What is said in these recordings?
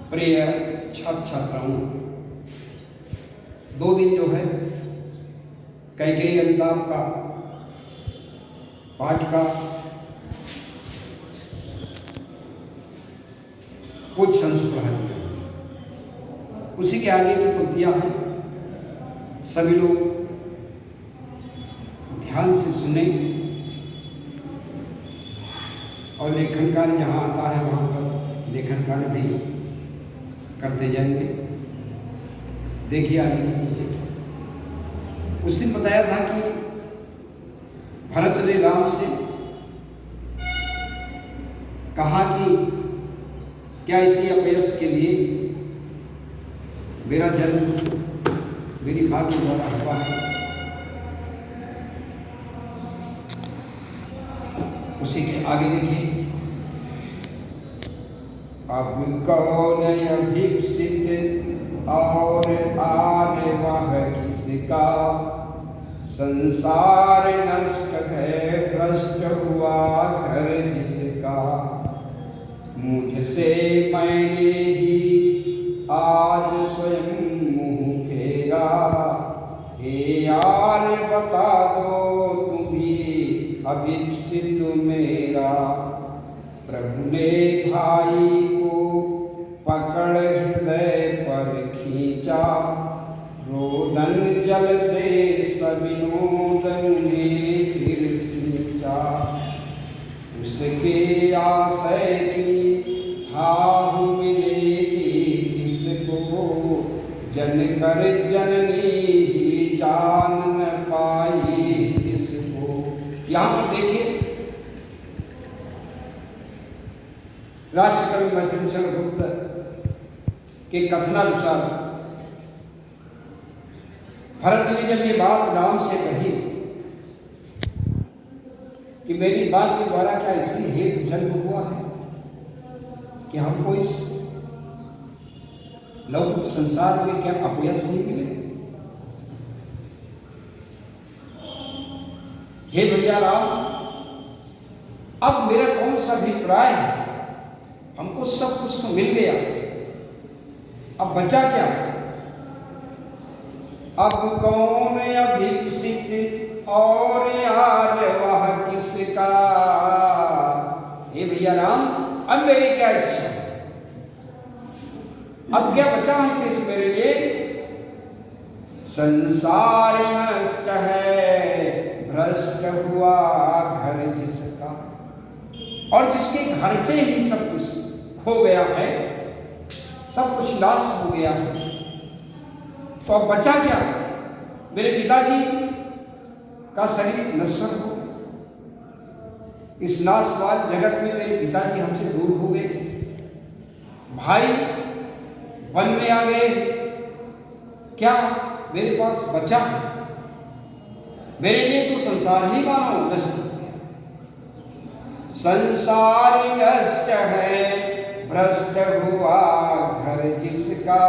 प्रिय छात्र छात्राओं, 2 दिन जो है कैकेयी अंताप का पाठ का कुछ अंश पढ़ा दिया। उसी के आगे की पंक्तियां हैं, सभी लोग ध्यान से सुने और लेखन कार्य जहाँ आता है वहाँ पर लेखन कार्य भी करते जाएंगे। देखिए आगे की देखिए। उस दिन बताया था कि भरत ने राम से कहा कि क्या इसी अपयश के लिए मेरा जन्म मेरी माँ के द्वारा हुआ है। उसी के आगे देखिए, अब कौन अभीप्सित और आर्य वह किसका, संसार नष्ट है भ्रष्ट हुआ घर जिसका। मुझसे मैंने ही आज स्वयं मुँह फेरा, हे यार बता दो तुम्ही अभीप्सित मेरा। प्रभु ने भाई को पकड़ हृदय पर खींचा, रोदन जल से सविनोदन ने फिर सींचा। उसके आशय की था मिलेगी किसको, जन कर जननी ही जान न पाई जिसको। यहाँ पर देखिए, राष्ट्रकवि मैथिली शरण गुप्त के कथनानुसार भरत ने जब ये बात राम से कही कि मेरी मां के द्वारा क्या इसलिए हेतु जन्म हुआ है कि हमको इस लौकिक संसार में क्या अपयश नहीं मिले। हे भैया राम, अब मेरा कौन सा अभिप्राय है, हमको सब कुछ तो मिल गया, अब बचा क्या। अब कौन अभीप्सित और यार वह किसका। हे भैया राम, अब मेरी क्या इच्छा है, अब क्या बचा है शेष मेरे लिए। संसार नष्ट है भ्रष्ट हुआ घर जिसका, और जिसके घर से ही सब कुछ खो गया है, सब कुछ नाश हो गया है, तो अब बचा क्या। मेरे पिताजी का शरीर नश्वर हो, इस नाशवान जगत में मेरे पिताजी हमसे दूर हो गए, भाई वन में आ गए, क्या मेरे पास बचा है। मेरे लिए तो संसार ही मानो नष्ट हो गया। संसार नष्ट है भ्रष्ट हुआ घर जिसका।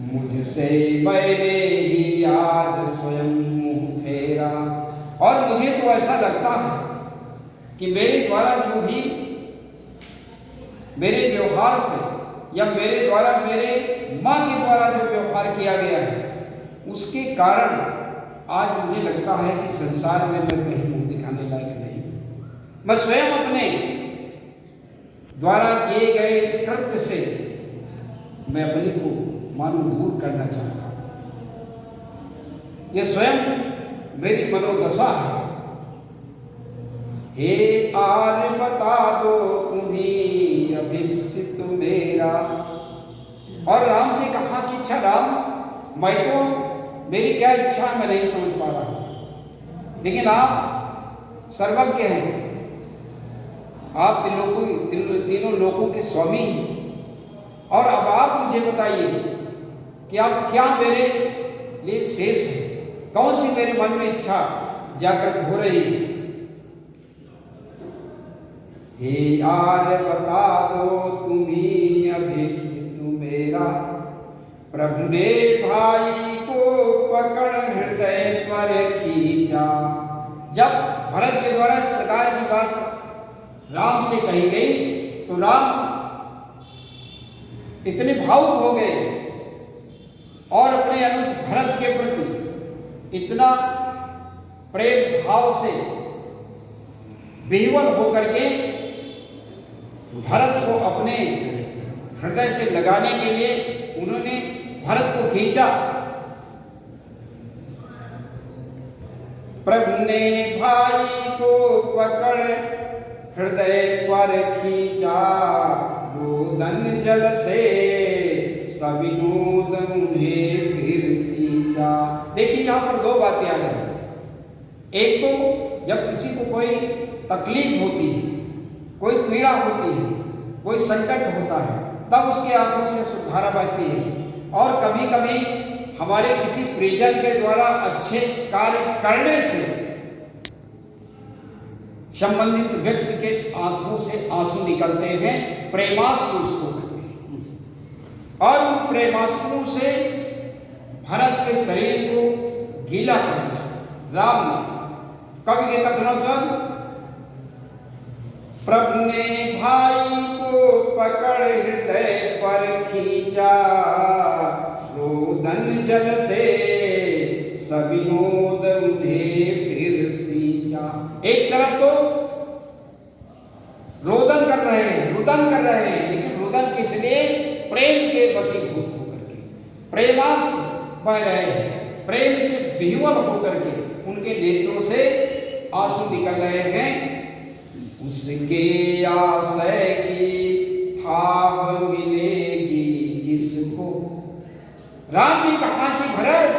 मुझसे मैंने ही आज स्वयं मुँह फेरा, और मुझे तो ऐसा लगता है कि मेरे द्वारा जो भी मेरे व्यवहार से या मेरे द्वारा मेरे माँ के द्वारा जो व्यवहार किया गया है, उसके कारण आज मुझे लगता है कि संसार में मैं कहीं मुँह दिखाने लायक नहीं। मैं स्वयं अपने द्वारा किए गए इस कृत्य से मैं अपने को मानो दूर करना चाहता हूँ। यह स्वयं मेरी मनोदशा है। हे आर्य बता दो तुम्ही अभीप्सित मेरा। और राम से कहा कि अच्छा राम, मैं तो मेरी क्या इच्छा है मैं नहीं समझ पा रहा हूं, लेकिन आप सर्वज्ञ हैं, आप तीनों लोकों के स्वामी हैं, और अब आप मुझे बताइए कि आप क्या मेरे लिए शेष है, कौन सी मेरे मन में इच्छा जागृत हो रही है। हे आर्य बता दो तुम्ही अभीप्सित मेरा। प्रभु ने भाई को पकड़ हृदय पर खींचा। जब भरत के द्वारा इस प्रकार की बात राम से कही गई तो राम इतने भावुक हो गए और अपने अनुज भरत के प्रति इतना प्रेम भाव से विह्वल होकर के भरत को अपने हृदय से लगाने के लिए उन्होंने भरत को खींचा। प्रभु ने भाई को पकड़ हृदय पर खींचा, रोदन जल से सविनोद उन्हें फिर सींचा। देखिए यहाँ पर दो बातें आ रही। एक तो जब किसी को कोई तकलीफ होती है, कोई पीड़ा होती है, कोई संकट होता है, तब उसकी आंखों से सुधारा बहती है। और कभी कभी हमारे किसी परिजन के द्वारा अच्छे कार्य करने से संबंधित व्यक्ति के आंखों से आंसू निकलते हैं, प्रेमाश्रु उसको कहते हैं। और उन प्रेमाश्रुओं से भरत के शरीर को गीला कर दिया राम ने। कब ये कथन? प्रभु ने भाई को पकड़ हृदय पर खींचा, रोदन जल से सविनोद उन्हें फिर सींचा। एक तरफ तो रोदन कर रहे हैं, रुदन कर रहे हैं, लेकिन रुदन किस लिए? प्रेम के वशीभूत होकर के, प्रेमास बह रहे हैं, प्रेम से विह्वल होकर के उनके नेत्रों से आंसू निकल रहे हैं। उसके आशय की थाह मिलेगी किसको? राम ने कहा कि भरत,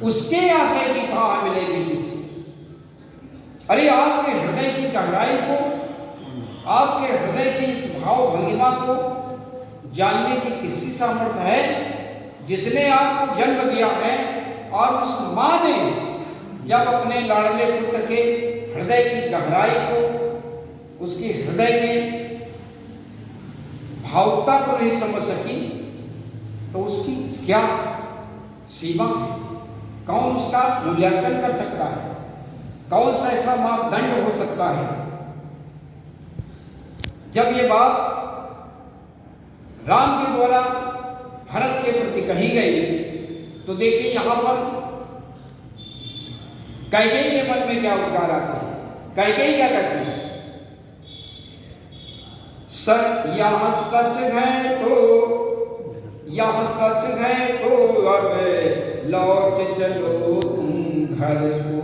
उसके आशय की थाह मिलेगी किसको? अरे आपके हृदय की गहराई को, आपके हृदय की इस भाव भंगिमा को जानने की किसकी सामर्थ्य है? जिसने आपको जन्म दिया है। और उस मां ने जब अपने लाडले पुत्र के हृदय की गहराई को, उसके हृदय के भावुकता को नहीं समझ सकी, तो उसकी क्या सीमा है? कौन उसका मूल्यांकन कर सकता है? कौन सा ऐसा मापदंड हो सकता है? जब ये बात राम के द्वारा भरत के प्रति कही गई, तो देखिए यहां पर कैकेयी के मन में क्या उद्गार आता है। कैकेयी क्या करती है? यह सच है तो, यह सच है तो अब लौट चलो तुम घर को।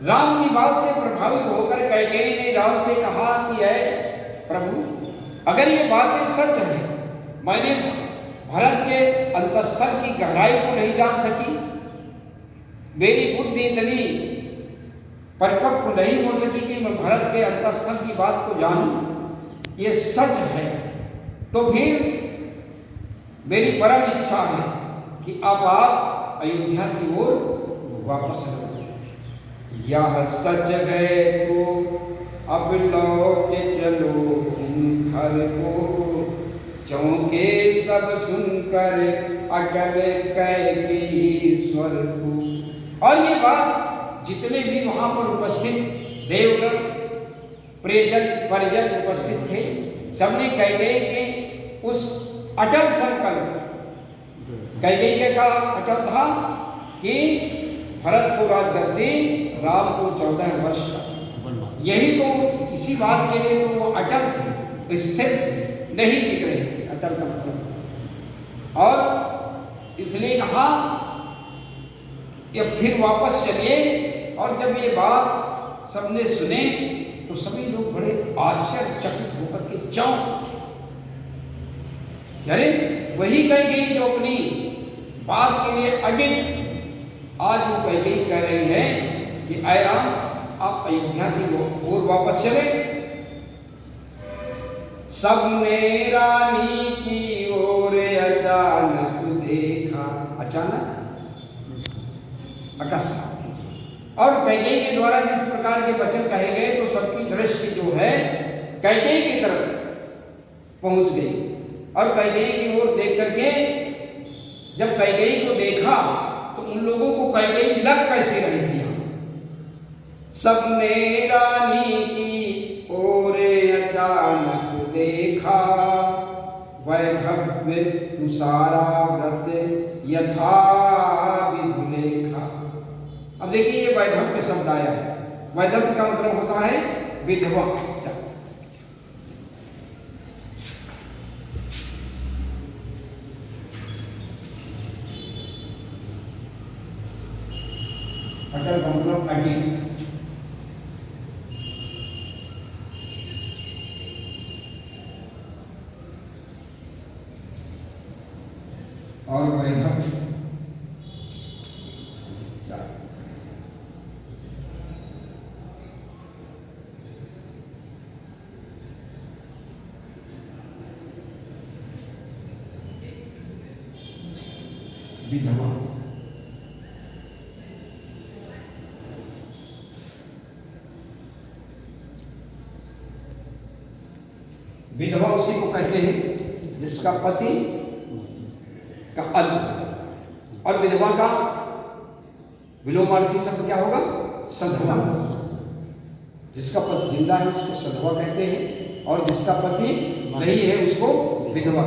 राम की बात से प्रभावित होकर कैकेयी ने राम से कहा कि है प्रभु, अगर ये बातें सच है, मैंने भरत के अंतस्थल की गहराई को नहीं जान सकी, मेरी बुद्धि इतनी परिपक्व नहीं हो सकी कि मैं भरत के अंतस्थल की बात को जानूं, ये सच है, तो फिर मेरी परम इच्छा है कि अब आप अयोध्या की ओर वापस आओ। यह सच है तो अब लौट चलो तुम घर को, चौंके सब सुनकर अकल कैकेयी स्वर को। और ये बात जितने भी वहां पर उपस्थित देवगण, प्रियजन, परिजन उपस्थित थे, सबने कैकेयी के उस अटल संकल्प, कैकेयी का अटल था कि भरत को राजगद्दी, राम को 14 वर्ष का। यही तो, इसी बात के लिए तो वो अटल थे, स्थिर थे, नहीं टिक रहे थे, अटल का मतलब। और इसलिए कहा कि फिर वापस चलिए। और जब ये बात सबने सुने तो सभी लोग बड़े आश्चर्यचकित होकर के चौंक, अरे वही कैकेयी जो अपनी बात के लिए अडिग, आज वो कैकेयी कह रही है कि ऐ राम, आप अयोध्या की ओर वापस चले। सबने रानी की ओर अचानक देखा, अचानक, अकस्मात। और कैकेयी के द्वारा जिस प्रकार के वचन कहे गए, तो सबकी दृष्टि जो है कैकेयी की तरफ पहुंच गई। और कैकेयी की ओर देख करके जब कैकेयी को देखा, तो उन लोगों को कैकेयी लग कैसी रही थी। सबने रानी की ओर अचानक देखा, वैधव्य तुषारा व्रत यथा विधुलेखा। अब देखिए ये वैधव्य शब्द आया है। वैधव्य का मतलब होता है विधवा। अटल का मतलब अगेन। और वैधव्य विधवा। विधवा उसी को कहते हैं जिसका पति का अंत हो जाता है। और विधवा का विलोमार्थी शब्द क्या होगा? सधवा। जिसका पति जिंदा है उसको सधवा कहते हैं, और जिसका पति नहीं है उसको विधवा।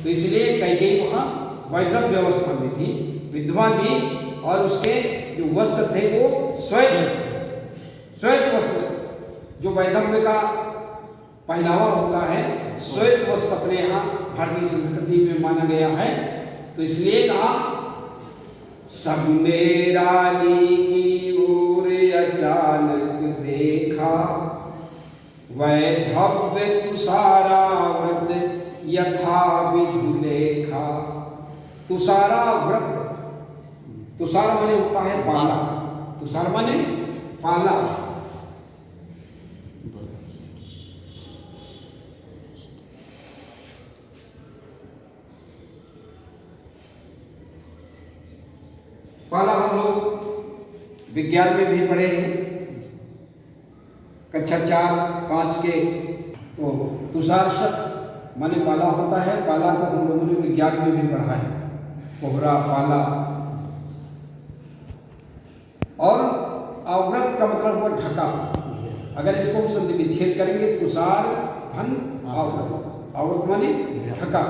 तो इसलिए कैकेयी वहां वैधव्य अवस्था में थी, विधवा थी, और उसके जो वस्त्र थे वो श्वेत वस्त्र, जो वैधव्य का पहनावा होता है, श्वेत वस्त्र अपने यहाँ भारतीय संस्कृति में माना गया है। तो इसलिए कहा सबने रानी की ओर अचानक देखा, वैधव्य तुषारा व्रत यथा विधुलेखा। तुषारा व्रत, तुषार माने होता है पाला, तुषार माने पाला। पाला हम लोग विज्ञान में भी पढ़े हैं, कक्षा 4-5 के। तो तुषार शब्द माने पाला होता है। पाला को हम लोगों ने विज्ञान में भी पढ़ा है, कोहरा, पाला। और आवृत का मतलब हुआ ढका। अगर इसको हम संधि विच्छेद करेंगे, तुषार धन आवृत, आवृत माने ढका।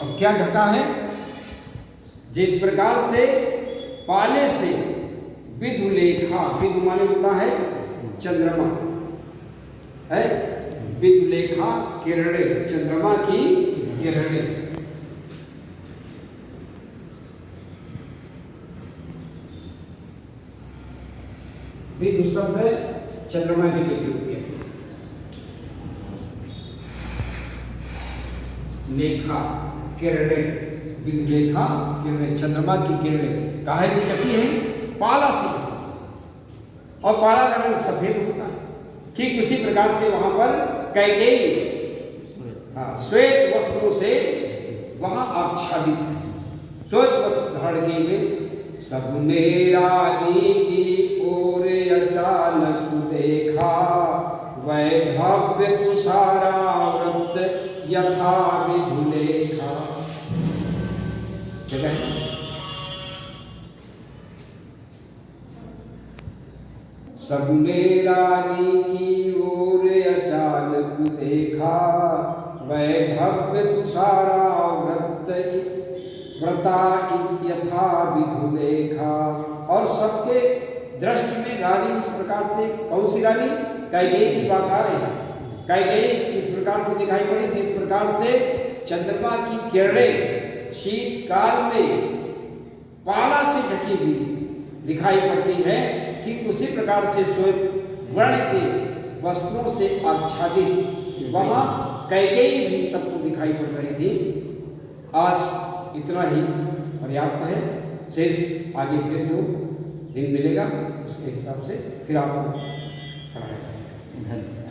अब क्या ढका है? जिस प्रकार से पाले से विधुलेखा, विधु माने होता है चंद्रमा है, विधुलेखा किरणें, चंद्रमा की किरणें। विधु शब्द है चंद्रमा के लिए प्रयोग किया। लेखा किरणें, विधुलेखा किरणें, चंद्रमा की किरणें काहे से ढकी है? पाला से। और पाला का रंग सफेद होता है। ठीक उसी प्रकार से वहां पर कैकेयी श्वेत वस्त्रों से वहां आच्छादित है। श्वेत वस्त्र धारण किए हुए। सबने रानी की ओर अचानक देखा, वैधव्य तुषारा व्रत यथा विधुलेखा। सबने रानी की ओर अचानक देखा, वैधव्य तुषारा व्रता यथा विधुलेखा। और सबके दृष्टि में रानी इस प्रकार से, कौन सी रानी? कैकेयी की बात आ रही है। कैकेयी इस प्रकार से दिखाई पड़ी जिस प्रकार से चंद्रमा की किरणें शीतकाल में पाला से ढकी हुई दिखाई पड़ती है, ठीक उसी प्रकार से श्वेत वर्ण के वस्त्रों से आच्छादित वहां कैकेयी भी सबको दिखाई पड़ रही थी। आज इतना ही पर्याप्त है। शेष आगे फिर जो दिन मिलेगा उसके हिसाब से फिर आपको पढ़ाया जाएगा। धन्यवाद।